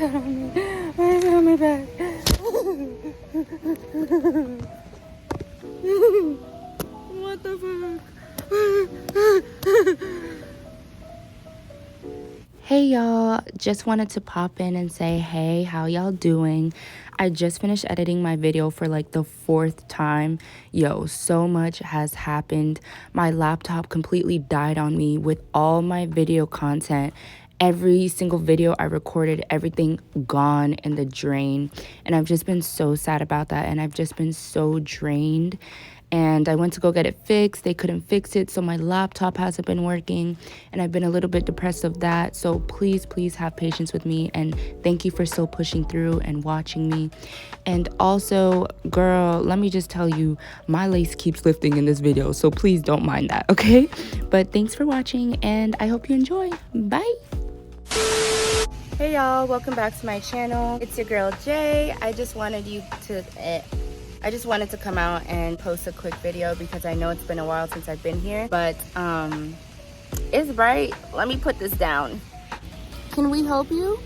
that on me? Why is it on my back? What the fuck? Hey y'all, just wanted to pop in and say hey, how y'all doing? I just finished editing my video for like the 4th time. Yo, so much has happened. My laptop completely died on me with all my video content. Every single video I recorded, everything gone in the drain. And I've just been so sad about that, and I've just been so drained. And I went to go get it fixed. They couldn't fix it, so my laptop hasn't been working, and I've been a little bit depressed of that. So please have patience with me, and thank you for still pushing through and watching me. And also, girl, let me just tell you, my lace keeps lifting in this video, so please don't mind that, okay? But thanks for watching, and I hope you enjoy. Bye. Hey y'all, welcome back to my channel. It's your girl Jay. I just wanted to come out and post a quick video because I know it's been a while since I've been here, but it's bright. Let me put this down. Can we help you?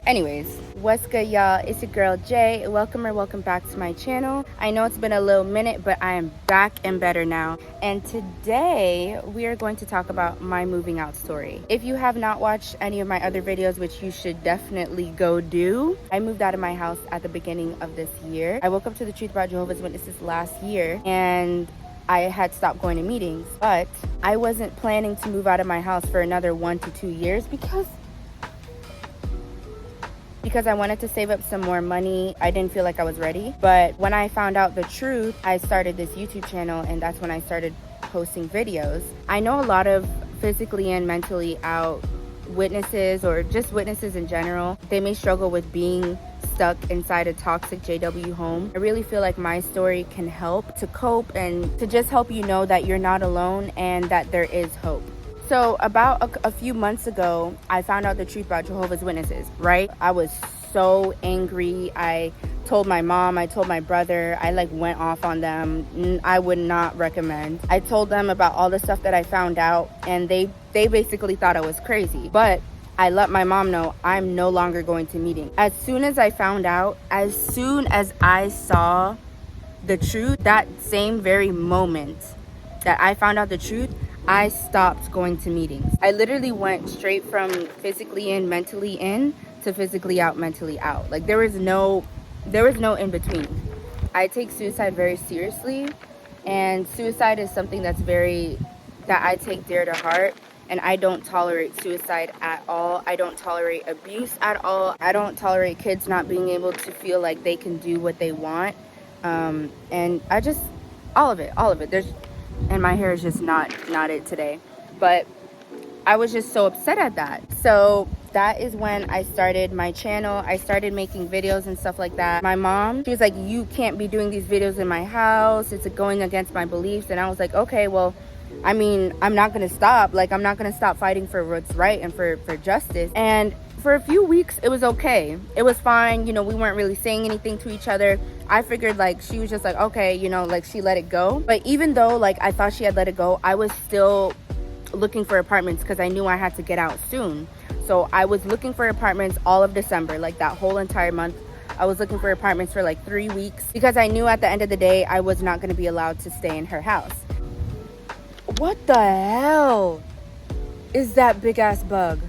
Anyways, what's good y'all? It's your girl Jay. Welcome back to my channel. I know it's been a little minute, but I am back and better now. And today we are going to talk about my moving out story. If you have not watched any of my other videos, which you should definitely go do, I moved out of my house at the beginning of this year. I woke up to the truth about Jehovah's Witnesses last year, and I had stopped going to meetings, but I wasn't planning to move out of my house for another 1 to 2 years because I wanted to save up some more money. I didn't feel like I was ready. But when I found out the truth, I started this YouTube channel, and that's when I started posting videos. I know a lot of physically and mentally out witnesses, or just witnesses in general, they may struggle with being stuck inside a toxic JW home. I really feel like my story can help to cope and to just help you know that you're not alone and that there is hope. So about a few months ago, I found out the truth about Jehovah's Witnesses, right? I was so angry. I told my mom, I told my brother, I like went off on them. I would not recommend. I told them about all the stuff that I found out, and they basically thought I was crazy. But I let my mom know I'm no longer going to meetings. As soon as I found out, as soon as I saw the truth, that same very moment that I found out the truth, I stopped going to meetings. I literally went straight from physically in, mentally in, to physically out, mentally out. Like there was no in between. I take suicide very seriously, and suicide is something that I take dear to heart, and I don't tolerate suicide at all. I don't tolerate abuse at all. I don't tolerate kids not being able to feel like they can do what they want. And I just, all of it. And my hair is just not it today, but I was just so upset at that. So that is when I started my channel. I started making videos and stuff like that. My mom, she was like, you can't be doing these videos in my house. It's going against my beliefs. And I was like, okay, well, I mean, I'm not gonna stop. Like, I'm not gonna stop fighting for what's right and for justice. And for a few weeks, it was okay. It was fine. You know, we weren't really saying anything to each other. I figured like she was just like, okay, you know, like she let it go. But even though like I thought she had let it go, I was still looking for apartments because I knew I had to get out soon. So I was looking for apartments all of December, like that whole entire month. I was looking for apartments for like 3 weeks because I knew at the end of the day, I was not gonna be allowed to stay in her house. What the hell is that big ass bug?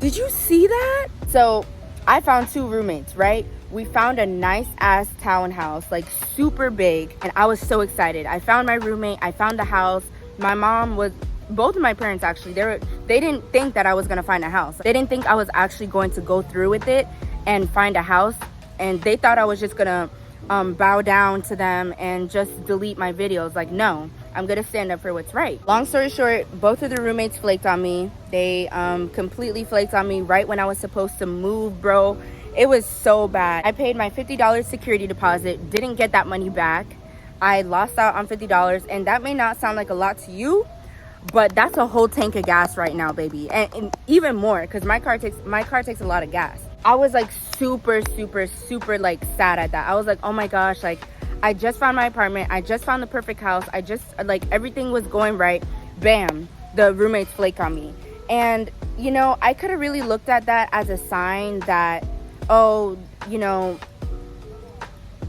Did you see that? So I found 2 roommates, right? We found a nice ass townhouse, like super big, and I was so excited. I found my roommate, I found the house. My mom was, both of my parents actually, they didn't think that I was gonna find a house. They didn't think I was actually going to go through with it and find a house, and they thought I was just gonna bow down to them and just delete my videos. Like, no, I'm gonna stand up for what's right. Long story short, both of the roommates flaked on me. They completely flaked on me right when I was supposed to move, bro. It was so bad. I paid my $50 security deposit, didn't get that money back. I lost out on $50, and that may not sound like a lot to you, but that's a whole tank of gas right now, baby. And even more, because my car takes a lot of gas. I was like super like sad at that. I was like, oh my gosh, like I just found my apartment, I just found the perfect house, I just like everything was going right. Bam, the roommates flake on me. And you know, I could have really looked at that as a sign that, oh, you know,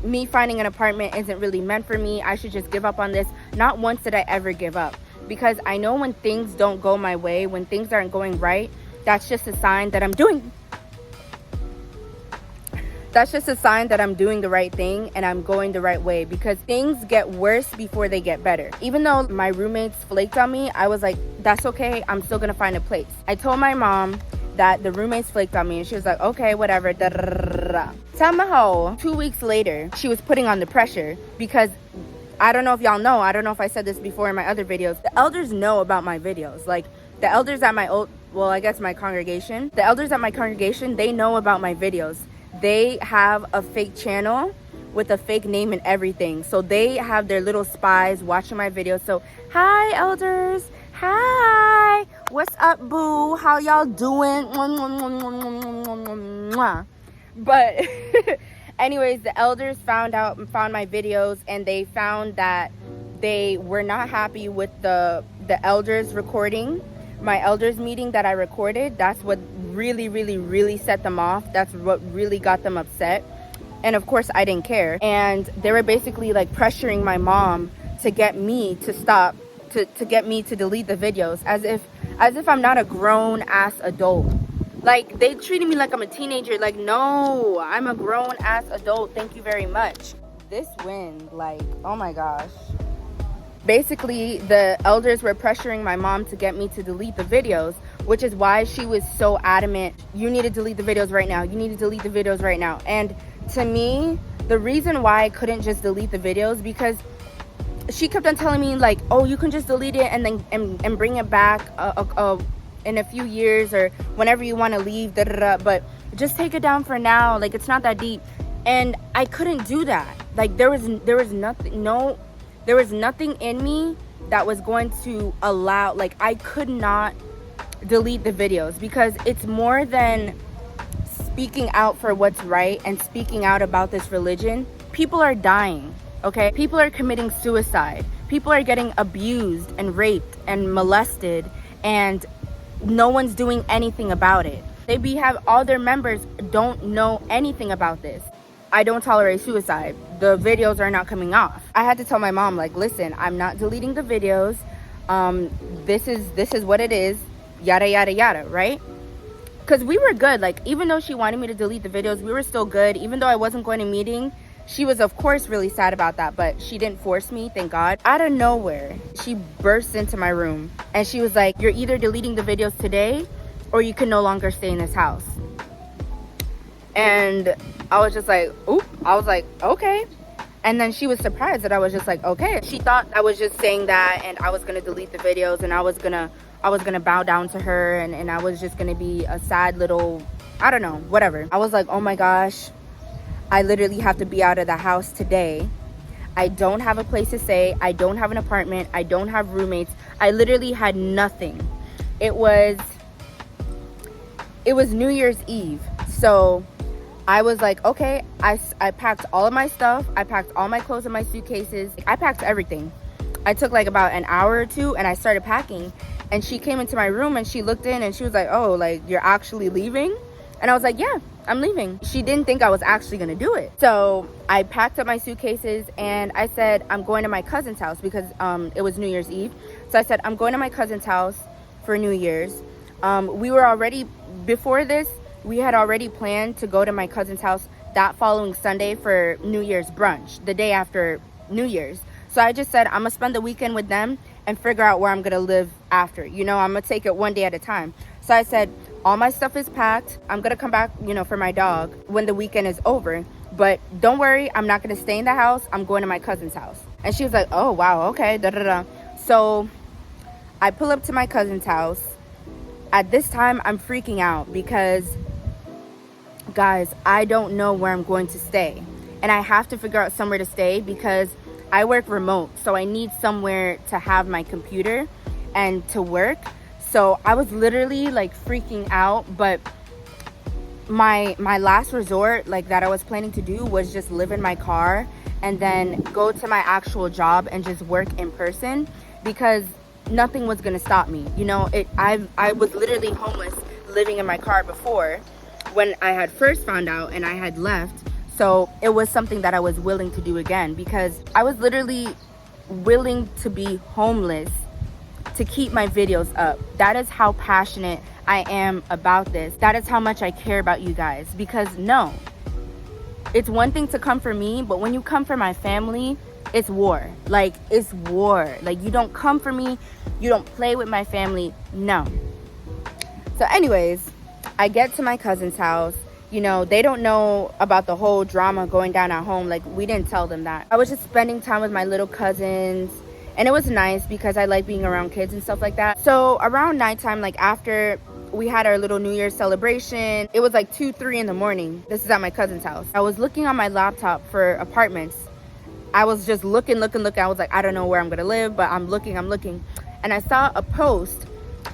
me finding an apartment isn't really meant for me. I should just give up on this. Not once did I ever give up, because I know when things don't go my way, when things aren't going right, that's just a sign that I'm doing the right thing and I'm going the right way, because things get worse before they get better. Even though my roommates flaked on me, I was like, that's okay, I'm still gonna find a place. I told my mom that the roommates flaked on me, and she was like, okay, whatever. Somehow 2 weeks later, she was putting on the pressure, because I don't know if y'all know, I don't know if I said this before in my other videos, the elders know about my videos. Like, the elders at my my congregation, the elders at my congregation, they know about my videos. They have a fake channel with a fake name and everything, so they have their little spies watching my videos. So hi elders, hi, what's up boo, how y'all doing? But anyways, the elders found my videos, and they found that they were not happy with the elders recording, my elders meeting that I recorded. That's what really set them off. That's what really got them upset. And of course I didn't care, and they were basically like pressuring my mom to get me to stop, to get me to delete the videos, as if I'm not a grown ass adult. Like, they treated me like I'm a teenager. Like, no, I'm a grown ass adult, thank you very much. This wind, like, oh my gosh. Basically, the elders were pressuring my mom to get me to delete the videos, which is why she was so adamant, you need to delete the videos right now, you need to delete the videos right now. And to me, the reason why I couldn't just delete the videos, because she kept on telling me like, oh, you can just delete it and then and bring it back in a few years, or whenever you want to leave, but just take it down for now, like, it's not that deep. And I couldn't do that. Like, there was nothing in me that was going to allow, like, I could not delete the videos, because it's more than speaking out for what's right and speaking out about this religion. People are dying, okay? People are committing suicide. People are getting abused and raped and molested, and no one's doing anything about it. Have all their members don't know anything about this. I don't tolerate suicide. The videos are not coming off. I had to tell my mom, like, listen, I'm not deleting the videos. This is what it is. Yada yada yada, right? Because we were good. Like, even though she wanted me to delete the videos, we were still good. Even though I wasn't going to meeting, she was of course really sad about that, but she didn't force me, thank God. Out of nowhere, she burst into my room and she was like, you're either deleting the videos today or you can no longer stay in this house. And I was just like, oop. I was like, okay. And then she was surprised that I was just like, okay. She thought I was just saying that and I was gonna delete the videos, and I was gonna bow down to her, and I was just gonna be a sad little, I don't know, whatever. I was like, oh my gosh, I literally have to be out of the house today. I don't have a place to stay. I don't have an apartment. I don't have roommates. I literally had nothing. It was New Year's Eve. So I was like, okay, I packed all of my stuff. I packed all my clothes in my suitcases. I packed everything. I took like about an hour or two and I started packing. And she came into my room and she looked in and she was like, oh, like, you're actually leaving? And I was like, yeah, I'm leaving. She didn't think I was actually gonna do it. So I packed up my suitcases and I said, I'm going to my cousin's house because it was New Year's Eve. So I said, I'm going to my cousin's house for New Year's. We were already, before this, we had already planned to go to my cousin's house that following Sunday for New Year's brunch, the day after New Year's. So I just said, I'm gonna spend the weekend with them and figure out where I'm gonna live after. You know, I'm gonna take it one day at a time. So I said, all my stuff is packed. I'm gonna come back, you know, for my dog when the weekend is over. But don't worry, I'm not gonna stay in the house. I'm going to my cousin's house. And she was like, oh, wow, okay, da da da. So I pull up to my cousin's house. At this time, I'm freaking out because, guys, I don't know where I'm going to stay. And I have to figure out somewhere to stay because I work remote. So I need somewhere to have my computer and to work. So I was literally like freaking out, but my last resort, like, that I was planning to do was just live in my car and then go to my actual job and just work in person, because nothing was gonna stop me. You know, I was literally homeless, living in my car before when I had first found out and I had left. So it was something that I was willing to do again, because I was literally willing to be homeless to keep my videos up. That is how passionate I am about this. That is how much I care about you guys. Because no, it's one thing to come for me, but when you come for my family, it's war. Like, it's war. Like, you don't come for me, you don't play with my family. No. So anyways, I get to my cousin's house. You know, they don't know about the whole drama going down at home. Like, we didn't tell them that. I was just spending time with my little cousins, and it was nice because I like being around kids and stuff like that. So around nighttime, like after we had our little New Year's celebration, it was like 2, 3 in the morning. This is at my cousin's house. I was looking on my laptop for apartments. I was just looking. I was like, I don't know where I'm gonna live, but I'm looking. And I saw a post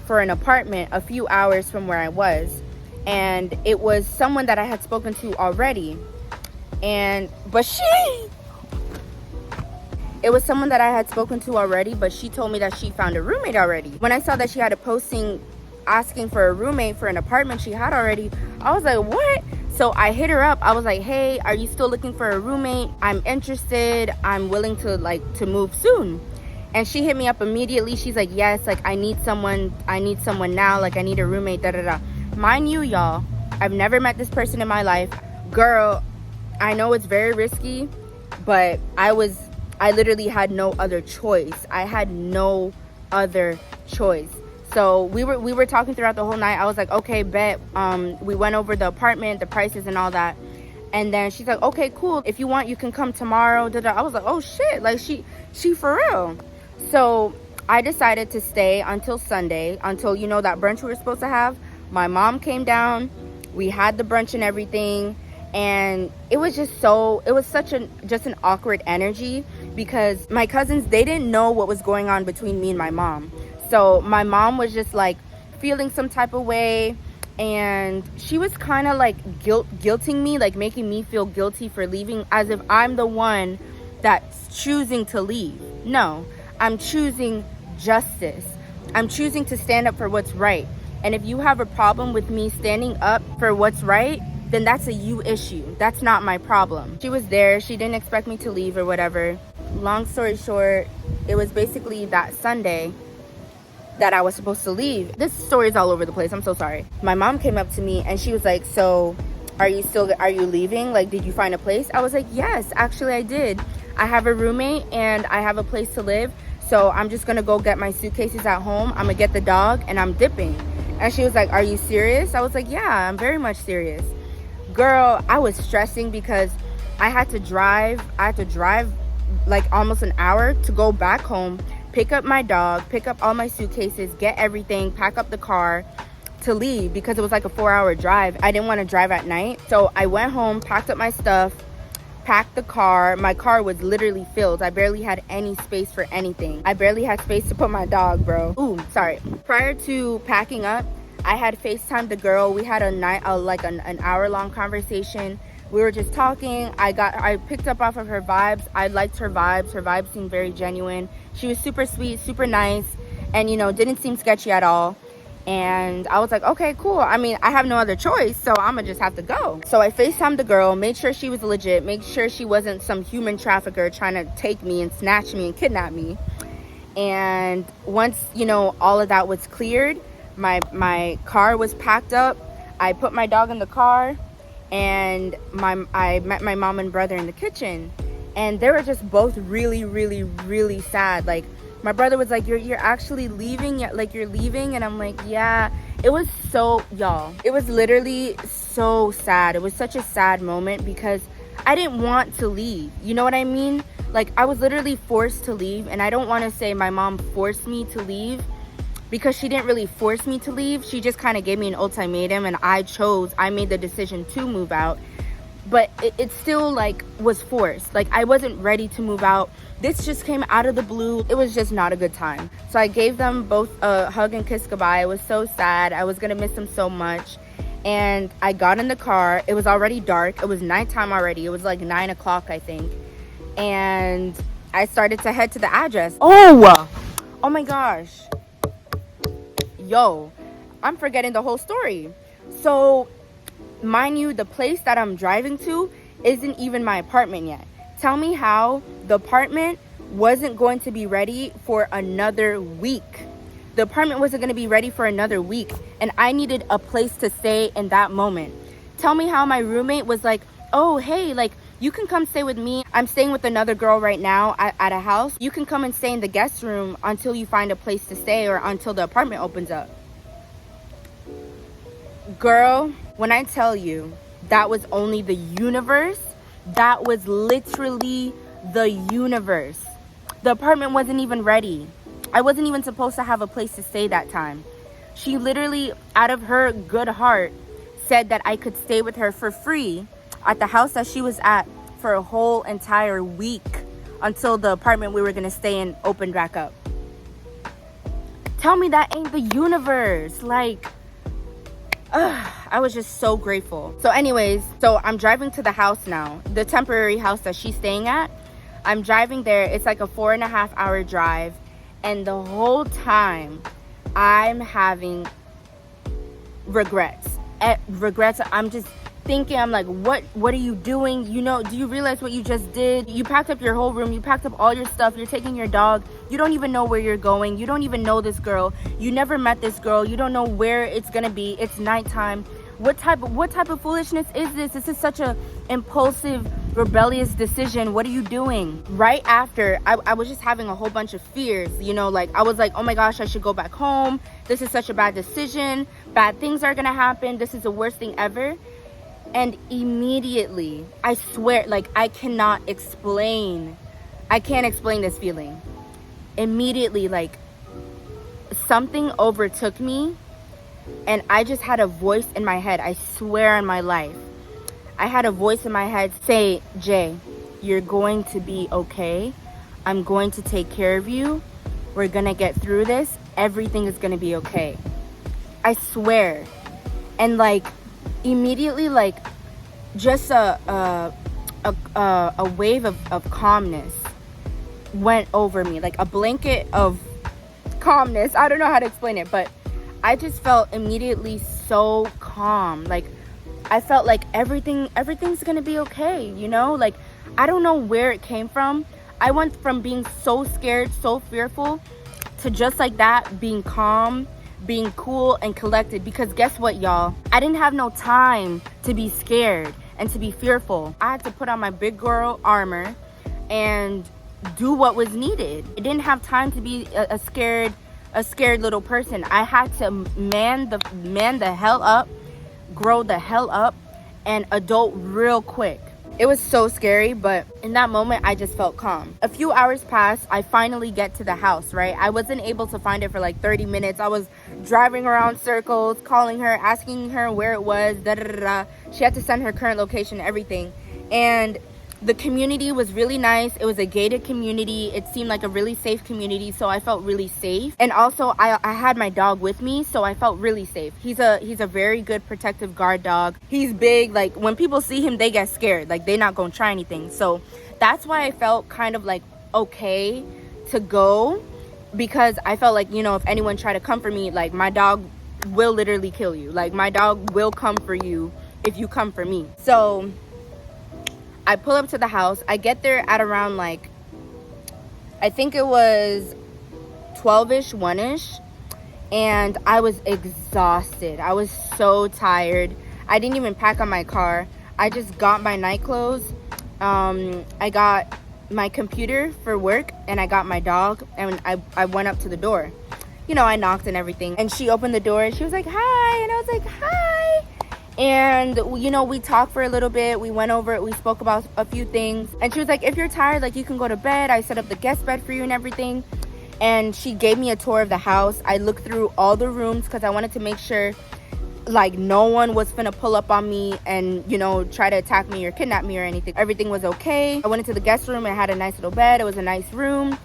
for an apartment a few hours from where I was. And it was someone that I had spoken to already. But she told me that she found a roommate already. When I saw that she had a posting asking for a roommate for an apartment she had already, I was like, what? So I hit her up. I was like, hey, are you still looking for a roommate? I'm interested. I'm willing to move soon. And she hit me up immediately. She's like, yes, like I need someone now, like I need a roommate, da da da. Mind you, y'all, I've never met this person in my life. Girl, I know it's very risky, but I literally had no other choice. I had no other choice. So we were talking throughout the whole night. I was like, okay, bet. We went over the apartment, the prices and all that. And then she's like, okay, cool. If you want, you can come tomorrow. Da, da. I was like, oh shit, like she for real. So I decided to stay until Sunday, until, you know, that brunch we were supposed to have. My mom came down, we had the brunch and everything, and it was such an awkward energy, because my cousins, they didn't know what was going on between me and my mom. So my mom was just like feeling some type of way, and she was kind of like guilting me, like making me feel guilty for leaving, as if I'm the one that's choosing to leave. No, I'm choosing justice. I'm choosing to stand up for what's right. And if you have a problem with me standing up for what's right, then that's a you issue. That's not my problem. She was there. She didn't expect me to leave or whatever. Long story short, it was basically that Sunday that I was supposed to leave. This story is all over the place. I'm so sorry. My mom came up to me and she was like, so are you leaving? Like, did you find a place? I was like, yes, actually I did. I have a roommate and I have a place to live. So I'm just gonna go get my suitcases at home. I'm gonna get the dog and I'm dipping. And she was like, are you serious? I was like, yeah, I'm very much serious. Girl, I was stressing because I had to drive like almost an hour to go back home, pick up my dog, pick up all my suitcases, get everything, pack up the car to leave, because it was like a 4-hour drive. I didn't want to drive at night. So I went home, packed up my stuff, packed the car. My car was literally filled. I barely had any space for anything. I barely had space to put my dog, bro. Ooh, sorry. Prior to packing up, I had FaceTimed the girl. We had an hour-long conversation. We were just talking. I picked up off of her vibes. I liked her vibes. Her vibes seemed very genuine. She was super sweet, super nice, and, you know, didn't seem sketchy at all. And I was like, okay, cool. I mean, I have no other choice, so I'm gonna just have to go. So I FaceTimed the girl, made sure she was legit, made sure she wasn't some human trafficker trying to take me and snatch me and kidnap me. And once, you know, all of that was cleared, my car was packed up. I put my dog in the car, and I met my mom and brother in the kitchen, and they were just both really, really, really sad. Like, my brother was like, you're actually leaving? Like, you're leaving? And I'm like, yeah. It was so, y'all, it was literally so sad. It was such a sad moment because I didn't want to leave. You know what I mean? Like, I was literally forced to leave. And I don't want to say my mom forced me to leave, because she didn't really force me to leave. She just kind of gave me an ultimatum, and I made the decision to move out. But it still, like, was forced. Like, I wasn't ready to move out. This just came out of the blue. It was just not a good time. So I gave them both a hug and kiss goodbye. It was so sad. I was gonna miss them so much. And I got in the car. It was already dark. It was nighttime already. It was like 9 o'clock, I think. And I started to head to the address. Oh my gosh. Yo, I'm forgetting the whole story. So, mind you, the place that I'm driving to isn't even my apartment yet. Tell me how the apartment wasn't going to be ready for another week. The apartment wasn't going to be ready for another week, and I needed a place to stay in that moment. Tell me how my roommate was like, oh, hey, like, you can come stay with me. I'm staying with another girl right now at a house. You can come and stay in the guest room until you find a place to stay or until the apartment opens up. Girl, when I tell you that was only the universe, that was literally the universe. The apartment wasn't even ready. I wasn't even supposed to have a place to stay that time. She literally, out of her good heart, said that I could stay with her for free at the house that she was at for a whole entire week until the apartment we were gonna stay in opened back up. Tell me that ain't the universe. Like, I was just so grateful. So anyways, so I'm driving to the house now, the temporary house that she's staying at. I'm driving there. It's like a 4.5 hour drive. And the whole time I'm having regrets. I'm just thinking, I'm like, what are you doing? You know, do you realize what you just did? You packed up your whole room. You packed up all your stuff. You're taking your dog. You don't even know where you're going. You don't even know this girl. You never met this girl. You don't know where it's gonna be. It's nighttime. What type of foolishness is this? This is such a impulsive, rebellious decision. What are you doing? Right after, I was just having a whole bunch of fears, you know, like I was like, oh my gosh, I should go back home. This is such a bad decision. Bad things are gonna happen. This is the worst thing ever. And immediately, I swear, like I can't explain this feeling. Immediately, like something overtook me. And I just had a voice in my head. I swear on my life. I had a voice in my head say, Jay, you're going to be okay. I'm going to take care of you. We're going to get through this. Everything is going to be okay. I swear. And like immediately, like just a wave of calmness went over me. Like a blanket of calmness. I don't know how to explain it, but I just felt immediately so calm. Like I felt like everything's gonna be okay, you know? Like I don't know where it came from. I went from being so scared, so fearful, to just like that, being calm, being cool and collected. Because guess what, y'all? I didn't have no time to be scared and to be fearful. I had to put on my big girl armor and do what was needed. I didn't have time to be a scared little person. I had to man the hell up, grow the hell up, and adult real quick. It was so scary, but in that moment, I just felt calm. A few hours passed. I finally get to the house, right? I wasn't able to find it for like 30 minutes. I was driving around circles, calling her, asking her where it was, She had to send her current location, everything. And the community was really nice. It was a gated community. It seemed like a really safe community, so I felt really safe. And also, I had my dog with me, so I felt really safe. He's a very good protective guard dog. He's big. Like, when people see him, they get scared. Like, they're not gonna try anything. So that's why I felt kind of like okay to go, because I felt like, you know, if anyone tried to come for me, like, my dog will literally kill you. Like, my dog will come for you if you come for me. So I pull up to the house. I get there at around like, I think it was 12-ish, 1-ish. And I was exhausted. I was so tired. I didn't even pack on my car. I just got my night clothes. I got my computer for work, and I got my dog, and I went up to the door. You know, I knocked and everything. And she opened the door and she was like, hi. And I was like, hi. And, you know, we talked for a little bit. We went over it. We spoke about a few things. And she was like, if you're tired, like, you can go to bed. I set up the guest bed for you and everything. And she gave me a tour of the house. I looked through all the rooms because I wanted to make sure, like, no one was finna pull up on me and, you know, try to attack me or kidnap me or anything. Everything was okay. I went into the guest room. It had a nice little bed. It was a nice room.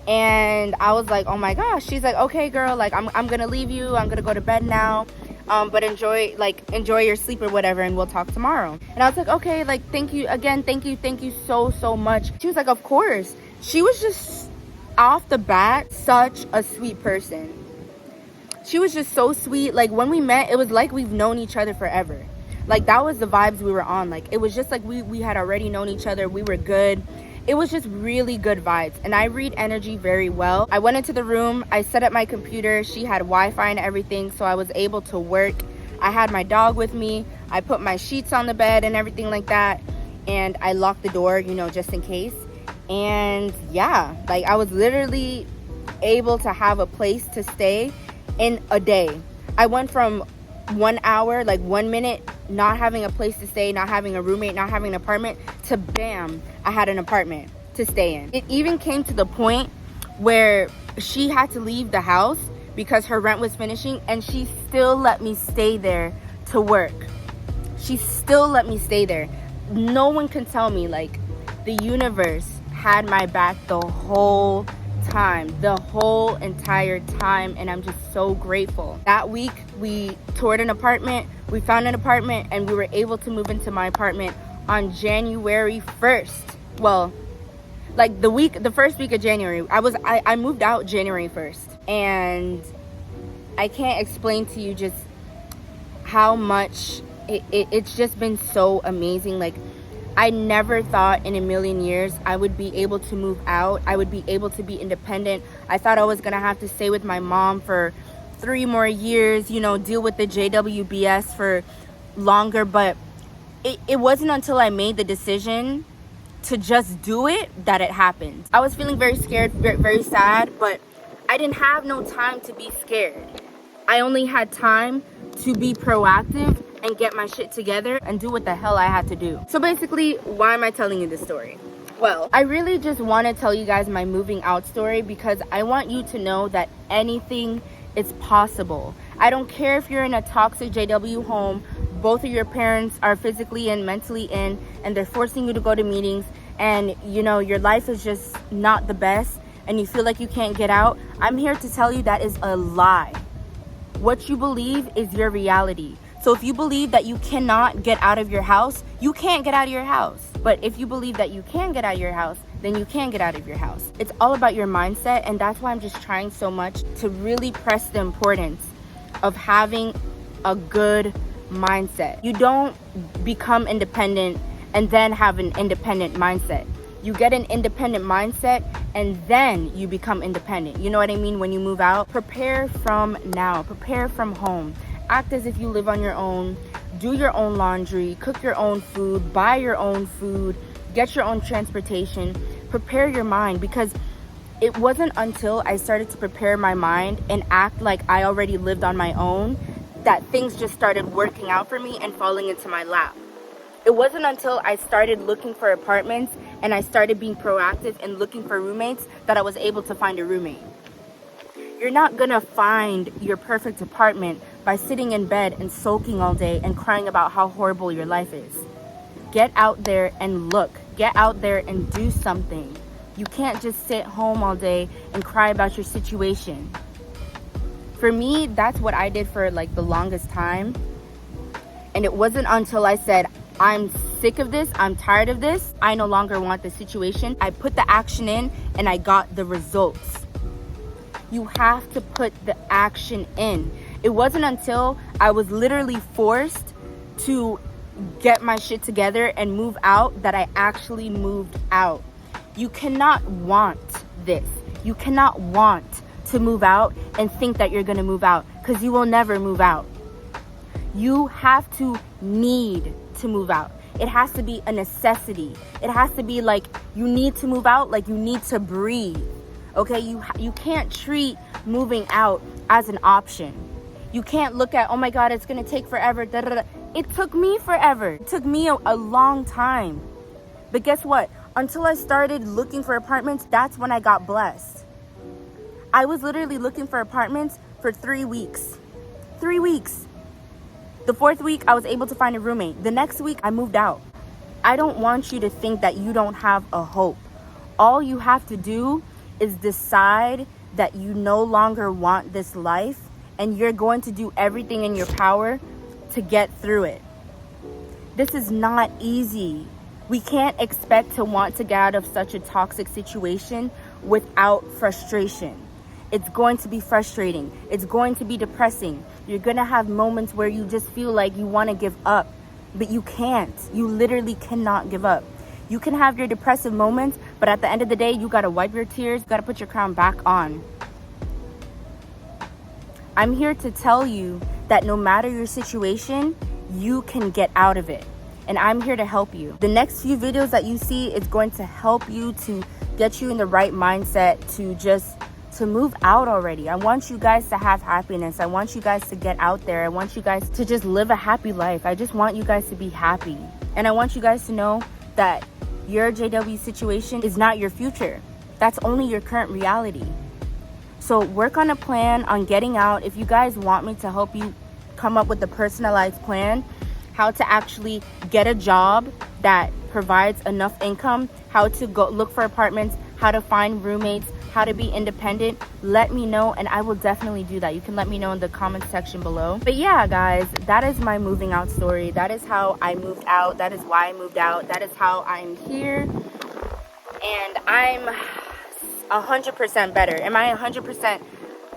And I was like, oh my gosh. She's like, okay, girl, like, I'm gonna leave you. I'm gonna go to bed now. But enjoy your sleep or whatever, and we'll talk tomorrow. And I was like, okay, like, thank you again. Thank you so much. She was like, of course. She was just off the bat, such a sweet person. She was just so sweet. Like, when we met, it was like we've known each other forever. Like, that was the vibes we were on. Like, it was just like we had already known each other. We were good. It was just really good vibes. And I read energy very well. I went into the room. I set up my computer. She had Wi-Fi and everything, so I was able to work. I had my dog with me. I put my sheets on the bed and everything like that. And I locked the door, you know, just in case. And yeah, like, I was literally able to have a place to stay in a day. I went from 1 hour, like 1 minute, not having a place to stay, not having a roommate, not having an apartment, to bam, I had an apartment to stay in. It even came to the point where she had to leave the house because her rent was finishing, and she still let me stay there to work. She still let me stay there. No one can tell me, like, the universe had my back the whole time, the whole entire time, and I'm just so grateful. That week we toured an apartment, we found an apartment, and we were able to move into my apartment on January 1st. Well, like the first week of January. I moved out January 1st, and I can't explain to you just how much it's just been so amazing. Like, I never thought in a million years I would be able to move out. I would be able to be independent. I thought I was gonna have to stay with my mom for 3 more years, you know, deal with the JWBS for longer. But it wasn't until I made the decision to just do it that it happened. I was feeling very scared, very sad, but I didn't have no time to be scared. I only had time to be proactive and get my shit together and do what the hell I had to do. So basically, why am I telling you this story? Well, I really just want to tell you guys my moving out story because I want you to know that anything is possible. I don't care if you're in a toxic JW home, both of your parents are physically and mentally in, and they're forcing you to go to meetings, and you know your life is just not the best and you feel like you can't get out. I'm here to tell you that is a lie. What you believe is your reality. So if you believe that you cannot get out of your house, you can't get out of your house. But if you believe that you can get out of your house, then you can get out of your house. It's all about your mindset, and that's why I'm just trying so much to really press the importance of having a good mindset. You don't become independent and then have an independent mindset. You get an independent mindset and then you become independent. You know what I mean? When you move out, prepare from now, prepare from home. Act as if you live on your own, do your own laundry, cook your own food, buy your own food, get your own transportation, prepare your mind, because it wasn't until I started to prepare my mind and act like I already lived on my own that things just started working out for me and falling into my lap. It wasn't until I started looking for apartments and I started being proactive and looking for roommates that I was able to find a roommate. You're not gonna find your perfect apartment by sitting in bed and sulking all day and crying about how horrible your life is. Get out there and look. Get out there and do something. You can't just sit home all day and cry about your situation. For me, that's what I did for like the longest time. And it wasn't until I said, I'm sick of this, I'm tired of this, I no longer want this situation, I put the action in and I got the results. You have to put the action in. It wasn't until I was literally forced to get my shit together and move out that I actually moved out. You cannot want this. You cannot want to move out and think that you're gonna move out, because you will never move out. You have to need to move out. It has to be a necessity. It has to be like you need to move out, like you need to breathe. Okay, you can't treat moving out as an option. You can't look at, oh my God, it's gonna take forever. Da, da, da. It took me forever. It took me a long time. But guess what? Until I started looking for apartments, that's when I got blessed. I was literally looking for apartments for 3 weeks. 3 weeks. The 4th week, I was able to find a roommate. The next week, I moved out. I don't want you to think that you don't have a hope. All you have to do is decide that you no longer want this life, and you're going to do everything in your power to get through it. This is not easy. We can't expect to want to get out of such a toxic situation without frustration. It's going to be frustrating. It's going to be depressing. You're going to have moments where you just feel like you want to give up, but you can't. You literally cannot give up. You can have your depressive moments, but at the end of the day, you got to wipe your tears. You got to put your crown back on. I'm here to tell you that no matter your situation, you can get out of it. And I'm here to help you. The next few videos that you see is going to help you to get you in the right mindset to move out already. I want you guys to have happiness. I want you guys to get out there. I want you guys to just live a happy life. I just want you guys to be happy. And I want you guys to know that your JW situation is not your future. That's only your current reality. So work on a plan on getting out. If you guys want me to help you come up with a personalized plan, how to actually get a job that provides enough income, how to go look for apartments, how to find roommates, how to be independent, let me know and I will definitely do that. You can let me know in the comment section below. But yeah, guys, that is my moving out story. That is how I moved out. That is why I moved out. That is how I'm here. And I'm 100% better. Am I 100%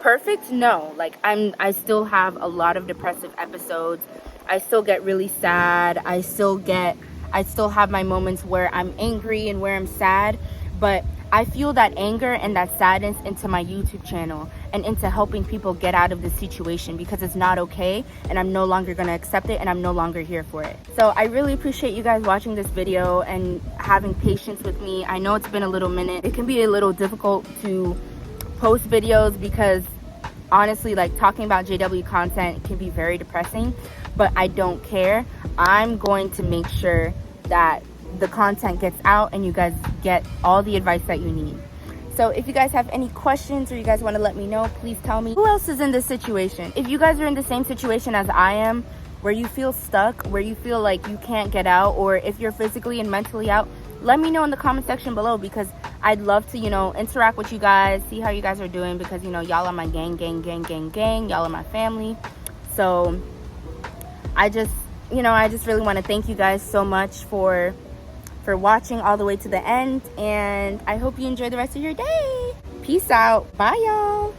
perfect? No. Like I still have a lot of depressive episodes. I still get really sad. I still have my moments where I'm angry and where I'm sad, but I feel that anger and that sadness into my YouTube channel and into helping people get out of this situation because it's not okay and I'm no longer going to accept it and I'm no longer here for it. So I really appreciate you guys watching this video and having patience with me. I know it's been a little minute. It can be a little difficult to post videos because honestly, like talking about JW content can be very depressing, but I don't care. I'm going to make sure that the content gets out and you guys get all the advice that you need. So if you guys have any questions or you guys want to let me know, please tell me. Who else is in this situation? If you guys are in the same situation as I am, where you feel stuck, where you feel like you can't get out, or if you're physically and mentally out, let me know in the comment section below because I'd love to, interact with you guys, see how you guys are doing because, y'all are my gang. Y'all are my family. So I just really want to thank you guys so much for watching all the way to the end, and I hope you enjoy the rest of your day. Peace out. Bye, y'all.